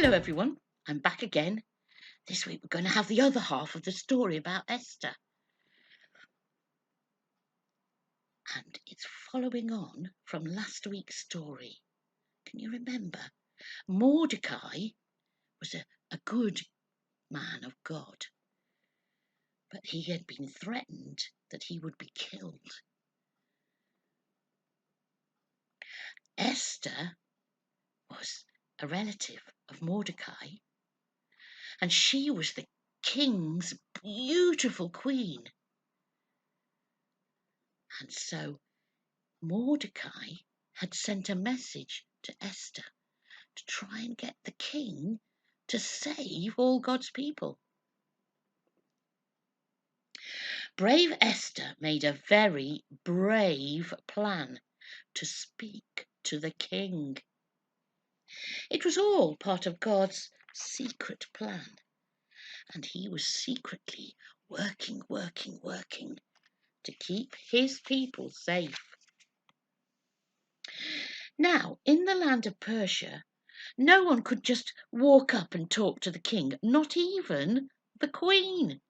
Hello everyone, I'm back again. This week we're going to have the other half of the story about Esther. And it's following on from last week's story. Can you remember? Mordecai was a good man of God, but he had been threatened that he would be killed. Esther was a relative of Mordecai, and she was the king's beautiful queen. And so Mordecai had sent a message to Esther to try and get the king to save all God's people. Brave Esther made a very brave plan to speak to the king. It was all part of God's secret plan, and he was secretly working to keep his people safe. Now, in the land of Persia, no one could just walk up and talk to the king, not even the queen.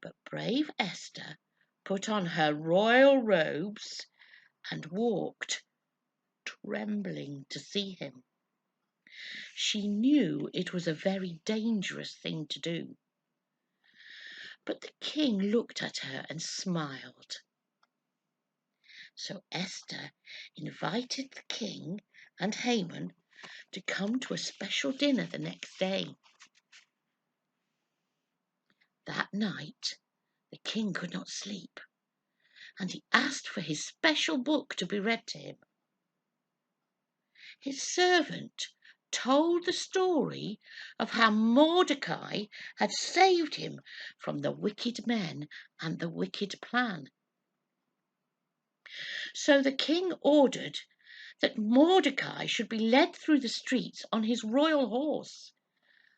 But brave Esther put on her royal robes and walked, trembling to see him. She knew it was a very dangerous thing to do. But the king looked at her and smiled. So Esther invited the king and Haman to come to a special dinner the next day. That night, the king could not sleep, and he asked for his special book to be read to him. His servant told the story of how Mordecai had saved him from the wicked men and the wicked plan. So the king ordered that Mordecai should be led through the streets on his royal horse,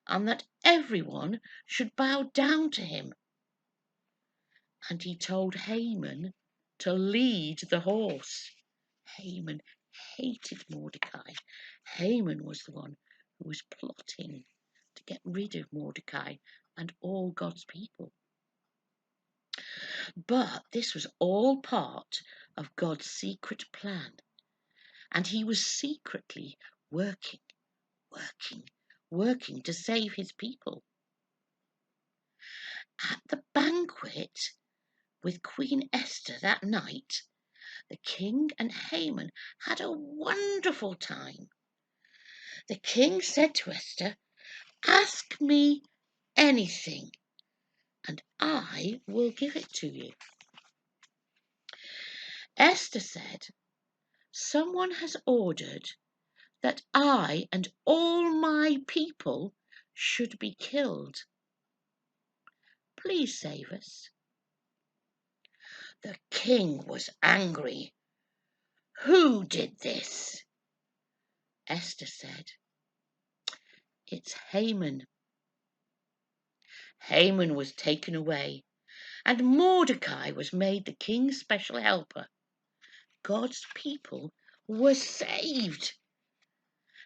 and that everyone should bow down to him. And he told Haman to lead the horse. Haman hated Mordecai. Haman was the one who was plotting to get rid of Mordecai and all God's people. But this was all part of God's secret plan, and he was secretly working to save his people. At the banquet with Queen Esther that night, the king and Haman had a wonderful time. The king said to Esther, "Ask me anything, and I will give it to you." Esther said, "Someone has ordered that I and all my people should be killed. Please save us." The king was angry. "Who did this?" Esther said, "It's Haman." Haman was taken away, and Mordecai was made the king's special helper. God's people were saved,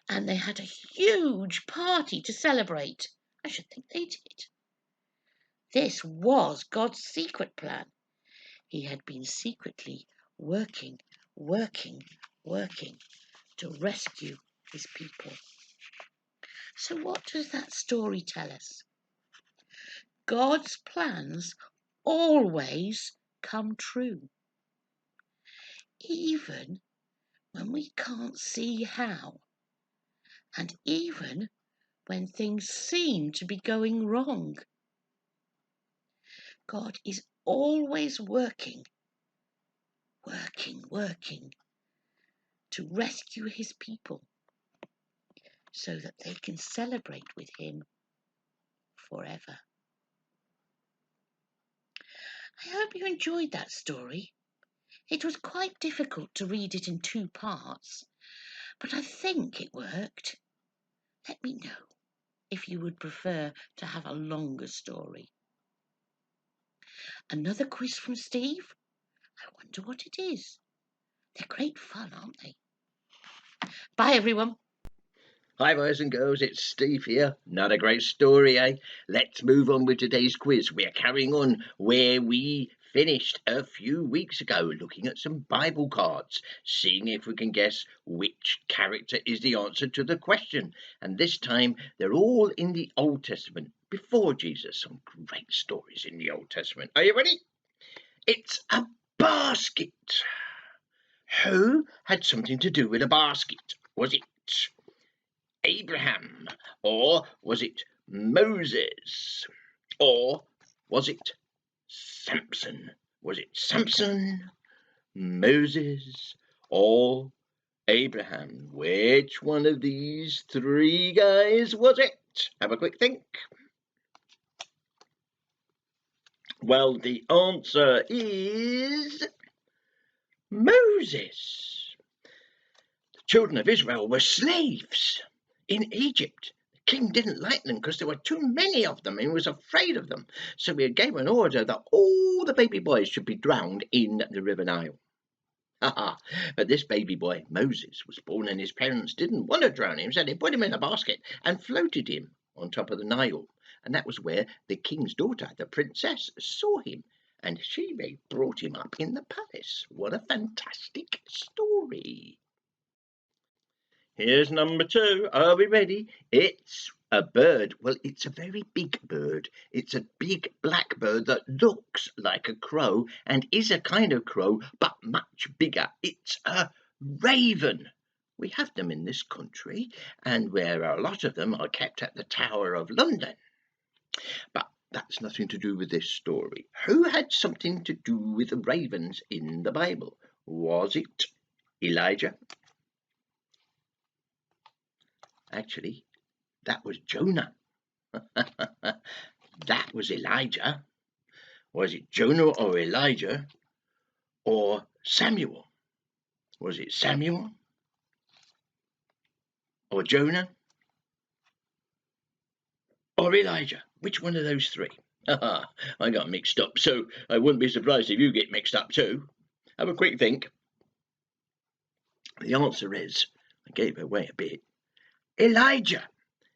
and they had a huge party to celebrate. I should think they did. This was God's secret plan. He had been secretly working to rescue his people. So what does that story tell us? God's plans always come true, even when we can't see how, and even when things seem to be going wrong. God is always working to rescue his people so that they can celebrate with him forever. I hope you enjoyed that story. It was quite difficult to read it in 2 parts, but I think it worked. Let me know if you would prefer to have a longer story. Another quiz from Steve? I wonder what it is. They're great fun, aren't they? Bye, everyone. Hi boys and girls, it's Steve here. Not a great story, eh? Let's move on with today's quiz. We're carrying on where we finished a few weeks ago, looking at some Bible cards, seeing if we can guess which character is the answer to the question. And this time, they're all in the Old Testament, before Jesus. Some great stories in the Old Testament. Are you ready? It's a basket. Who had something to do with a basket? Was it Abraham, or was it Moses, or was it Samson? Was it Samson, Moses, or Abraham? Which one of these three guys was it? Have a quick think. Well, the answer is Moses. The children of Israel were slaves in Egypt. The king didn't like them because there were too many of them and he was afraid of them. So he gave an order that all the baby boys should be drowned in the River Nile. But this baby boy, Moses, was born and his parents didn't want to drown him, so they put him in a basket and floated him on top of the Nile. And that was where the king's daughter, the princess, saw him. And she brought him up in the palace. What a fantastic story. Here's number 2. Are we ready? It's a bird. Well, it's a very big bird. It's a big black bird that looks like a crow and is a kind of crow, but much bigger. It's a raven. We have them in this country, and where a lot of them are kept at the Tower of London. But that's nothing to do with this story. Who had something to do with the ravens in the Bible? Was it Elijah? Actually, that was Jonah. That was Elijah. Was it Jonah or Elijah or Samuel? Was it Samuel or Jonah or Elijah? Which one of those three? I got mixed up, so I wouldn't be surprised if you get mixed up too. Have a quick think. The answer is, I gave away a bit, Elijah.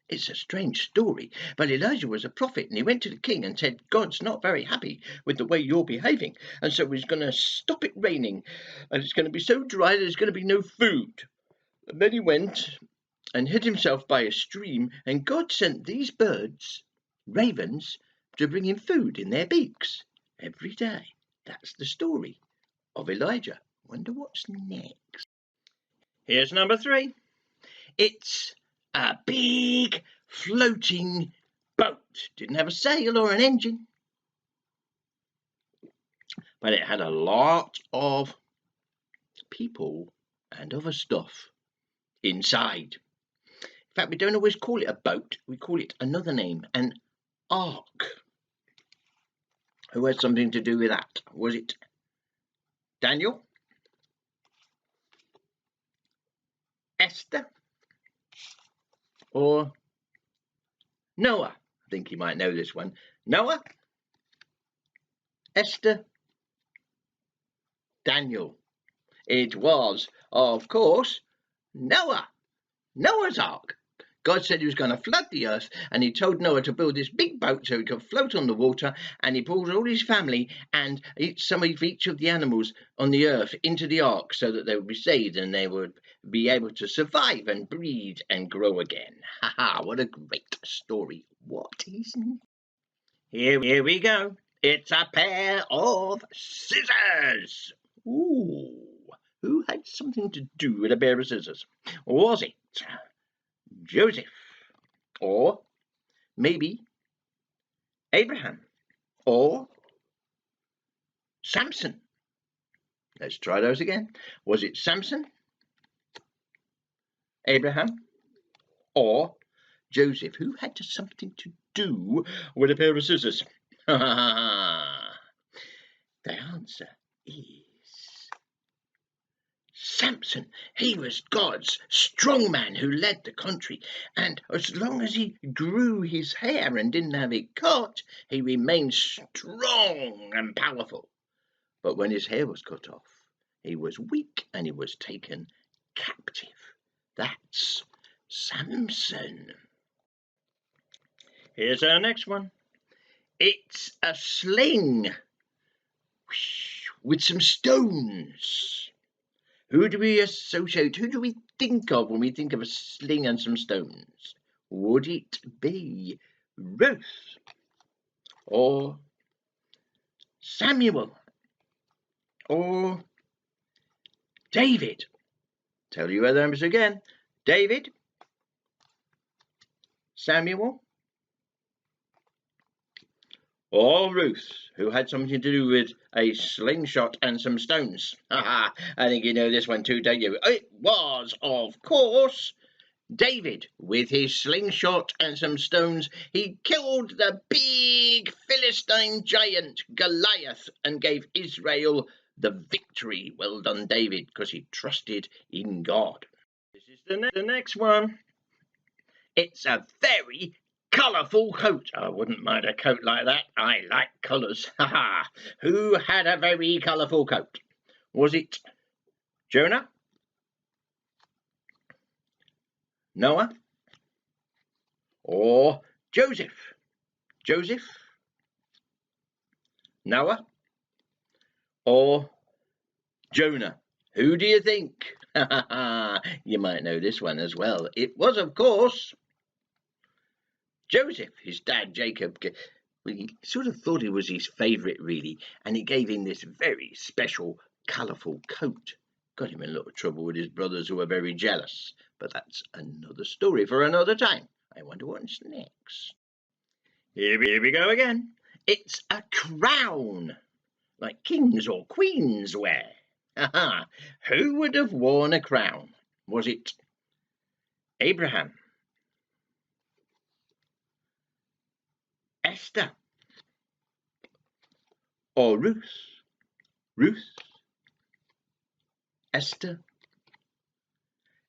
It's a strange story, but Elijah was a prophet and he went to the king and said, God's not very happy with the way you're behaving, and so he's going to stop it raining and it's going to be so dry there's going to be no food. And then he went and hid himself by a stream, and God sent these birds, ravens, to bring him food in their beaks every day. That's the story of Elijah. Wonder what's next. Here's number 3. It's a big floating boat. Didn't have a sail or an engine, but it had a lot of people and other stuff inside. In fact, we don't always call it a boat. We call it another name, an ark. Who had something to do with that? Was it Daniel? Esther? Or Noah? I think you might know this one. Noah? Esther? Daniel? It was, of course, Noah. Noah's Ark. God said he was going to flood the earth, and he told Noah to build this big boat so he could float on the water, and he brought all his family and some of each of the animals on the earth into the ark so that they would be saved and they would be able to survive and breed and grow again. Ha ha, what a great story. What is it? Here we go. It's a pair of scissors. Ooh, who had something to do with a pair of scissors? Was it Joseph, or maybe Abraham, or Samson? Let's try those again. Was it Samson, Abraham, or Joseph? Who had something to do with a pair of scissors? The answer is Samson. He was God's strong man who led the country, and as long as he grew his hair and didn't have it cut, he remained strong and powerful. But when his hair was cut off, he was weak and he was taken captive. That's Samson. Here's our next one. It's a sling with some stones. Who do we associate? Who do we think of when we think of a sling and some stones? Would it be Ruth or Samuel or David? Tell you other numbers again. David, Samuel, or Ruth, who had something to do with a slingshot and some stones. I think you know this one too, don't you? It was, of course, David. With his slingshot and some stones, he killed the big Philistine giant Goliath and gave Israel the victory. Well done, David, because he trusted in God. This is the next one. It's a very colourful coat. I wouldn't mind a coat like that. I like colours. Who had a very colourful coat? Was it Jonah, Noah, or Joseph? Joseph, Noah, or Jonah? Who do you think? You might know this one as well. It was, of course, Joseph. His dad, Jacob, he sort of thought it was his favourite, really, and he gave him this very special, colourful coat. Got him in a lot of trouble with his brothers, who were very jealous. But that's another story for another time. I wonder what's next. Here we go again. It's a crown, like kings or queens wear. Who would have worn a crown? Was it Abraham, Esther, or Ruth? Ruth, Esther,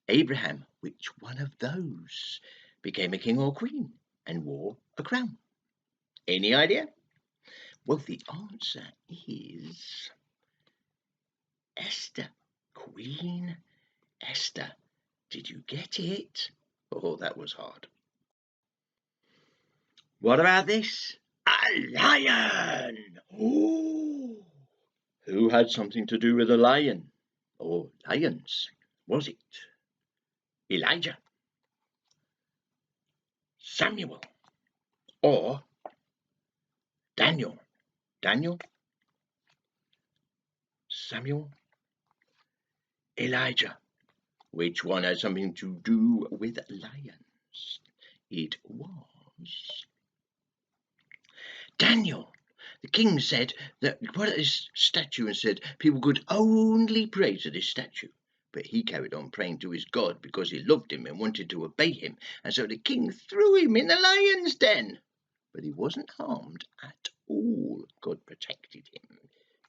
Abraham. Which one of those became a king or queen and wore a crown? Any idea? Well, the answer is Esther. Queen Esther. Did you get it? Oh, that was hard. What about this? A lion! Oh! Who had something to do with a lion or lions? Was it Elijah, Samuel, or Daniel? Daniel, Samuel, Elijah. Which one had something to do with lions? It was Daniel. The king said that he put at this statue and said people could only pray to this statue. But he carried on praying to his God because he loved him and wanted to obey him. And so the king threw him in the lion's den. But he wasn't harmed at all. God protected him.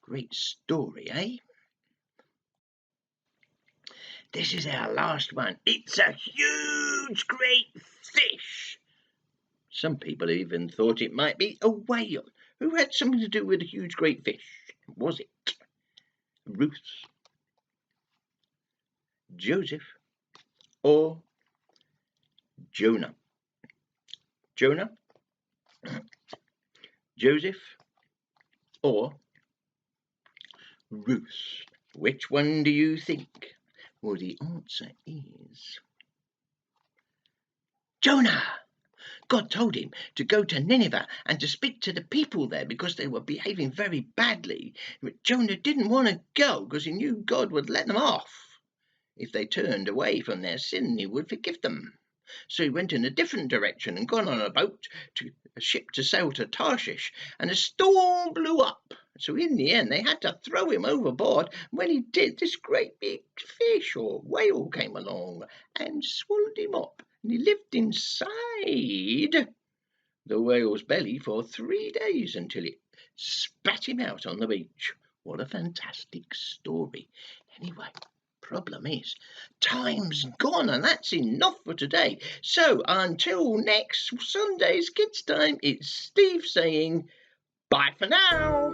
Great story, eh? This is our last one. It's a huge, great fish. Some people even thought it might be a whale. Who had something to do with a huge, great fish? Was it Ruth, Joseph, or Jonah? Jonah, Joseph, or Ruth? Which one do you think? Well, the answer is Jonah. God told him to go to Nineveh and to speak to the people there because they were behaving very badly. But Jonah didn't want to go because he knew God would let them off. If they turned away from their sin, he would forgive them. So he went in a different direction and got on a ship to sail to Tarshish, and a storm blew up. So in the end, they had to throw him overboard. When he did, this great big fish or whale came along and swallowed him up. And he lived inside the whale's belly for 3 days until it spat him out on the beach. What a fantastic story. Anyway, problem is, time's gone, and that's enough for today. So until next Sunday's Kids Time, it's Steve saying bye for now.